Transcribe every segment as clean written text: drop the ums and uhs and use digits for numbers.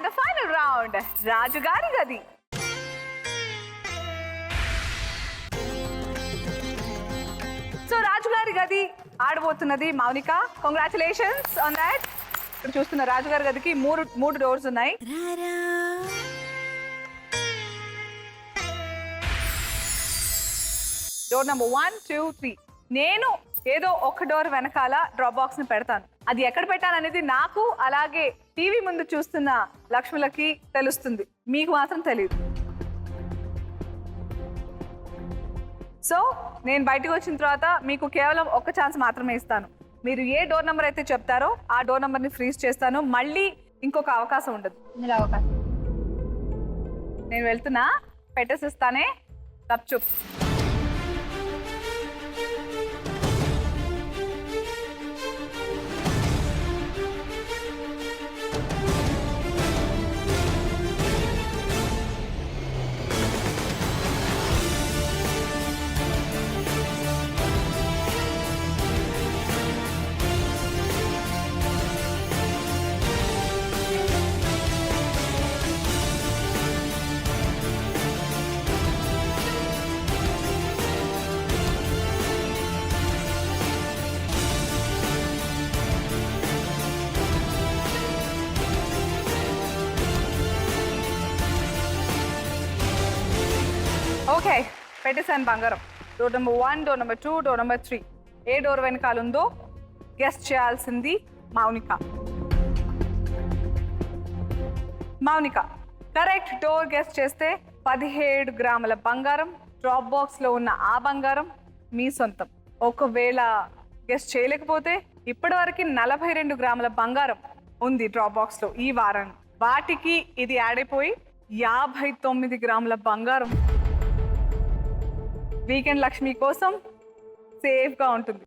the final round, రాజుగారి గది. So రాజుగారి గది ఆడబోతున్నది మౌనిక. Congratulations on that. ఇక్కడ చూస్తున్న రాజుగారి గదికి మూడు డోర్స్ ఉన్నాయి. Door number 1, 2, 3. నేను ఏదో ఒక డోర్ వెనకాల డ్రాప్ బాక్స్ ని పెడతాను. అది ఎక్కడ పెట్టాననేది నాకు అలాగే టీవీ ముందు చూస్తున్న లక్ష్ములకి తెలుస్తుంది, మీకు మాత్రం తెలియదు. సో నేను బయటకు వచ్చిన తర్వాత మీకు కేవలం ఒక్క ఛాన్స్ మాత్రమే ఇస్తాను. మీరు ఏ డోర్ నెంబర్ అయితే చెప్తారో ఆ డోర్ నెంబర్ని ఫ్రీజ్ చేస్తాను. మళ్ళీ ఇంకొక అవకాశం ఉండదు. నేను వెళ్తున్నా, పెట్టేసిస్తానే. తప్పుచుప్. ఓకే, పెట్టేసాను బంగారం. Door number 1, door number 2, door number 3. ఏ డోర్ వెనకాల ఉందో గెస్ట్ చేయాల్సింది Mounika. Mounika correct door guest చేస్తే 17 గ్రాముల బంగారం డ్రాప్ బాక్స్ లో ఉన్న ఆ బంగారం మీ సొంతం. ఒకవేళ గెస్ట్ చేయలేకపోతే ఇప్పటివరకు 42 గ్రాముల బంగారం ఉంది డ్రాప్ బాక్స్ లో ఈ వారం. వాటికి ఇది యాడ్ అయిపోయి 59 గ్రాముల బంగారం వీకెండ్ లక్ష్మి కోసం సేఫ్ గా ఉంటుంది.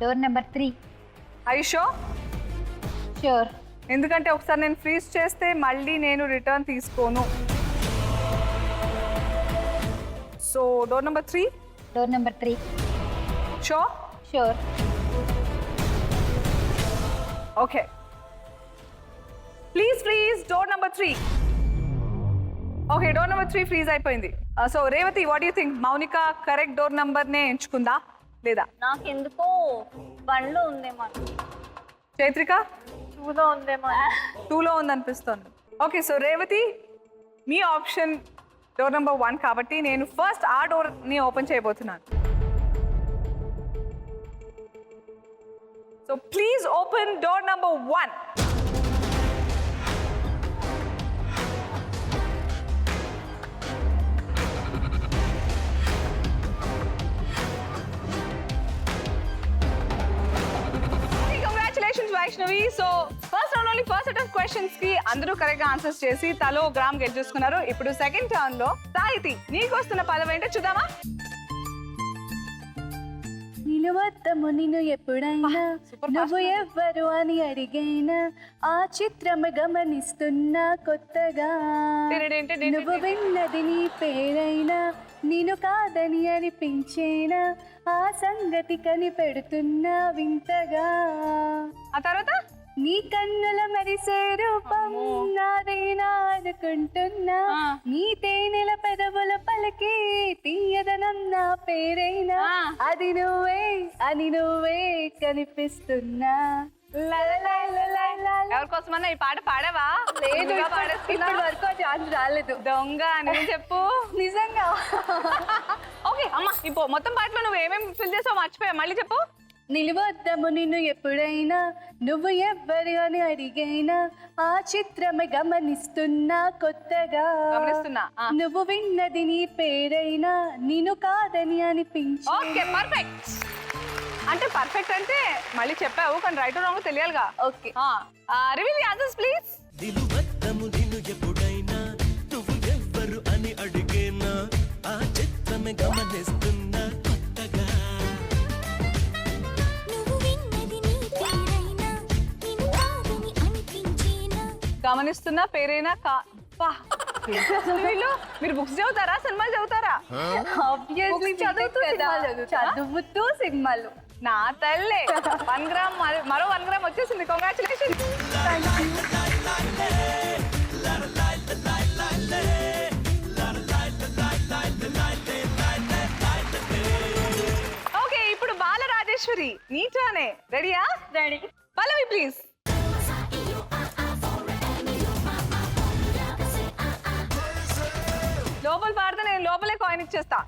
Door number 3. ఐషో ష్యూర్. ఎందుకంటే ఒకసారి నేను ఫ్రీజ్ చేస్తే మళ్ళీ నేను రిటర్న్ తీసుకోను. So door number 3. Door number 3. Sure. Okay, please freeze door number 3. Okay, door number 3 freeze అయిపోయింది. So Revathi, what you think? Mounika correct door number నే ఎంచుకుందా లేదా? నాకు ఎందుకో 1లో ఉందేమో. చైత్రిక 2లో ఉందేమో. 2లో ఉందనిపిస్తుంది. ఓకే, సో రేవతి మీ ఆప్షన్ డోర్ నెంబర్ 1 కాబట్టి నేను ఫస్ట్ ఆ డోర్ ని ఓపెన్ చేయబోతున్నాను. So please open door number 1. Vaishnavi. So first round only first set of questions కి అందరూ కరెక్ట్ గా ఆన్సర్స్ చేసి తలో గ్రామ్ గెట్ చేసుకున్నారు. ఇప్పుడు సెకండ్ టర్న్ లో సాహితి నీకు వస్తున్న పదం ఏంటో చూద్దామా? నిలువద్దము నిన్ను ఎప్పుడైనా నువ్వు ఎవ్వరు అని అడిగైనా ఆ చిత్రము గమనిస్తున్నా కొత్తగా. నువ్వు విన్నది నీ పేరైనా నేను కాదని అనిపించేనా ఆ సంగతి కనిపెడుతున్నా వింతగా. ఆ తర్వాత నీ కన్నుల మరిసే రూపం నాదేనా అనుకుంటున్నా నీ తేనెల పెదవుల పలికి తీయదనన్న పేరైనా అది నువ్వే అని నువ్వే కనిపిస్తున్నా. ఎవరి కోసమన్నా ఈ పాట పాడావా? లేదు, ఇప్పటి వరకు ఛాన్స్ రాలేదు. దొంగ అని చెప్పు. నిజంగా. ఓకే అమ్మా, ఇప్పుడు మొత్తం పాటలో నువ్వు ఏమేమి ఫిల్ చేసావు మర్చిపోయా, మళ్ళీ చెప్పు. నిలువద్దము నిన్ను ఎప్పుడైనా నువ్వు ఎవ్వరు అని అడిగైనా ఆ చిత్రమే గమనిస్తున్నా కొత్తగా. నువ్వు విన్నది నీ పేరైనా నేను కాదని అనిపించి. Okay, perfect. అంటే పర్ఫెక్ట్ అంటే మళ్ళీ చెప్పావు, కానీ రైట్ రాంగ్ తెలియాలిగా. Okay, reveal the answers please. నిలువద్దము నిన్ను ఎప్పుడైనా నువ్వు ఎవ్వరు అని అడిగేనా ఆ చిత్రమే గమనిస్తున్నా కొత్తగా. గమనిస్తున్నా పేరైనా వీళ్ళు మీరు బుక్స్ చదువుతారా సినిమాలు చదువుతారా? ఆబ్వియస్లీ చదువుతూ సినిమాలు. నా తల్లే 1 గ్రామ్ మరో 1 గ్రామ్ వచ్చేసింది. కంగ్రాచులేషన్. ఓకే, ఇప్పుడు బాలరాజేశ్వరి నీటానే రెడీయా? రెడీ. Pallavi please. లోపల పాడితే నేను లోపలే కాయిన్ ఇచ్చేస్తా.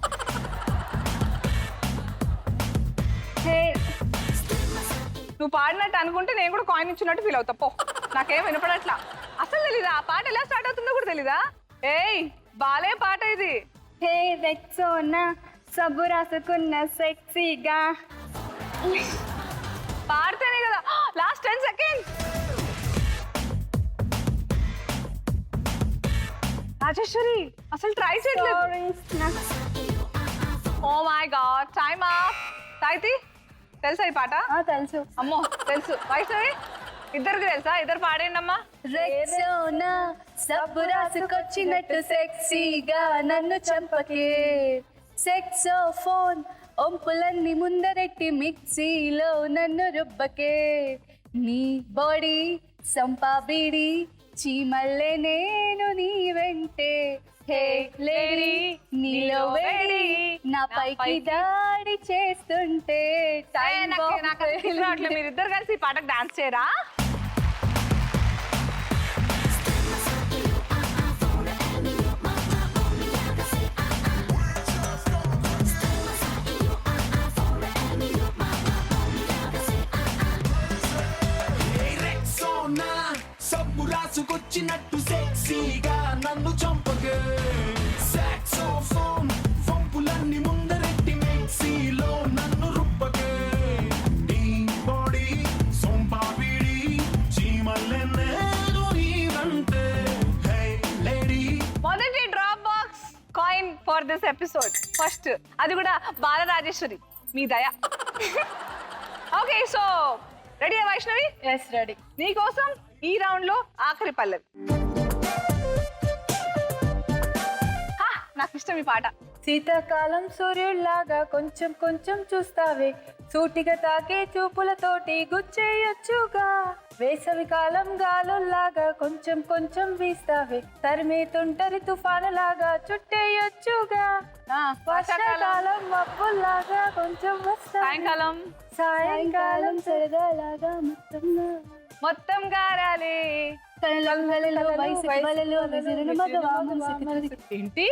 నువ్వు పాడినట్టు అనుకుంటే నేను కూడా కాయిన్ ఇచ్చినట్టు ఫీల్ అవుతా. పో, నాకేం వినపడట్లా. అసలు తెలీదా ఆ పాట ఎలా స్టార్ట్ అవుతుందో కూడా తెలీదా? ఏయ్ బాలే పాట ఇది. హే రెక్సోనా సబ్బు రాసుకున్న సెక్సీగా. పాడితేనే కదా. Last 10 seconds. రాజేశ్వరి అసలు ట్రై చేయట్లేదు. Oh my God, time up. సాయితి తెలుసా ఈ పాట? తెలుసు. అమ్మో తెలుసు. వైష్ణవి ఇద్దరికి తెలుసా? ఇద్దరు పాడేయండి అమ్మా. రెక్సోనా సబ్బు రాసుకొచ్చినట్టు సెక్సీగా నన్ను చంపకే. సెక్సోఫోన్ ఒంపులన్నీ ముందరెట్టి మిక్సీలో నన్ను రుబ్బకే. నీ బాడీ సంపా బీడి చీమల్లే నేను నీ వెంటే. హే లేడీ నీలో వేడి నా పైకి దాడి చేస్తుంటే. మీరిద్దరు కలిసి ఈ పాటకు డాన్స్ చేయరా? సబ్బు రాసుకొచ్చినట్టు సెక్సీగా నన్ను చంపగే. సాక్సోఫోన్ వంపులన్నీ ముందరెట్టి మిక్సీలో నన్ను రుబ్బకే. నీ బాడీ సొంపా బీడి చీమల్లే నేను నీవంటే. Hey lady. మొదటి drop box coin for this episode. First అది కూడా బాలరాజేశ్వరి మీ దయ. Okay, so ready Vaishnavi? Yes ready. నీకోసం ఈ రౌండ్ లో ఆఖరి పల్లవి. నాకు ఇష్టం ఈ పాట. శీతాకాలం సూర్యుల్లాగా కొంచెం కొంచెం చూస్తావే. సూటిగా తాకే చూపులతోటి గుచ్చేయొచ్చుగా. వేసవి కాలం గాలుల్లాగా కొంచెం కొంచెం వీస్తావే. తరిమేతుంటరి తుఫానులాగా చుట్టేయొచ్చుగా. వర్షాకాలం మబ్బుల్లాగా కొంచెం వస్తా. సాయంకాలం సాయంకాలం సరదాలాగా మొత్తం గారాలే. ఏంటి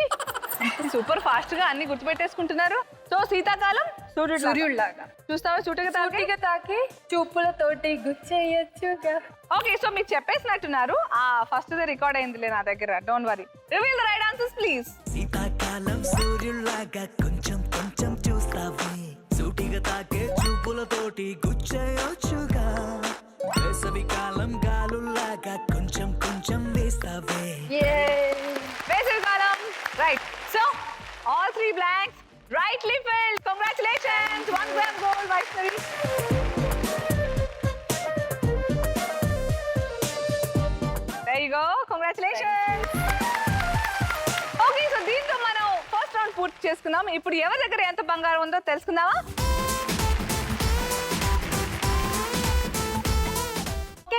సూపర్ ఫాస్ట్ గా అన్ని గుర్తుపెట్టేసుకుంటున్నారు. సో శీతాకాలం సూర్యుడిలాగా చూస్తావా. సూటిగా తాకి చూపులతోటి గుచ్చేయొచ్చుగా. ఓకే, సో మీరు చెప్పేసినట్టున్నారు. ఆ ఫస్ట్ రికార్డ్ అయిందిలే నా దగ్గర. Don't worry. Reveal the right answers please. శీతాకాలం సూర్యుల్లాగా కొంచెం కొంచెం చూస్తావే. సూటిగా తాకే చూపులతోటి గుచ్చేయొచ్చుగా. వేసవి కాలం గాలుల్లాగా కొంచెం కొంచెం వేస్తావే. వేసవి కాలం right. So all 3 blanks rightly filled. Congratulations, 1 gram gold Vaishnavi. There you go. Congratulations. Okay, so దీంతో మనం ఫస్ట్ రౌండ్ పూర్తి చేసుకుందాం. ఇప్పుడు ఎవరి దగ్గర ఎంత బంగారం ఉందో తెలుసుకుందామా?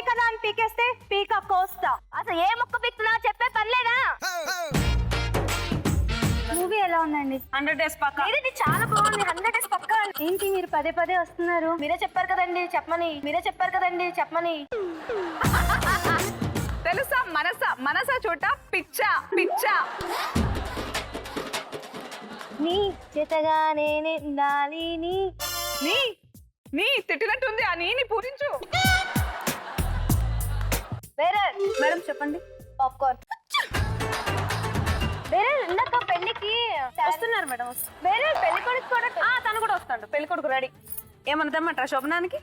కదా అని పీకేస్తే పీక కోస్తా. అసలు ఏ మొక్క పీకుతున్నా చెప్పే పర్లేదా? మూవీ ఎలా ఉందండి? 100 days పక్క. ఇది చాలా బాగుంది. 100 days పక్క. ఏంటి మీరు పదే పదే వస్తున్నారు? మీరే చెప్పారు కదండి చెప్పమని. తెలుసా మనస చోట పిచ్చ. నీ చేతగా నేనే ఉండాలి. నీ తిట్టినట్టుంది. ఆ నీని పూరించు. వేరే మేడం చెప్పండి. పాప్కార్న్. వేరే ఇందాక పెళ్లికి వస్తున్నారు మేడం. వేరే పెళ్లి కొడుకు కూడా తను కూడా వస్తాడు. పెళ్లి కొడుకు రెడీ. ఏమన్నా తెమ్మంటారా శోభనానికి?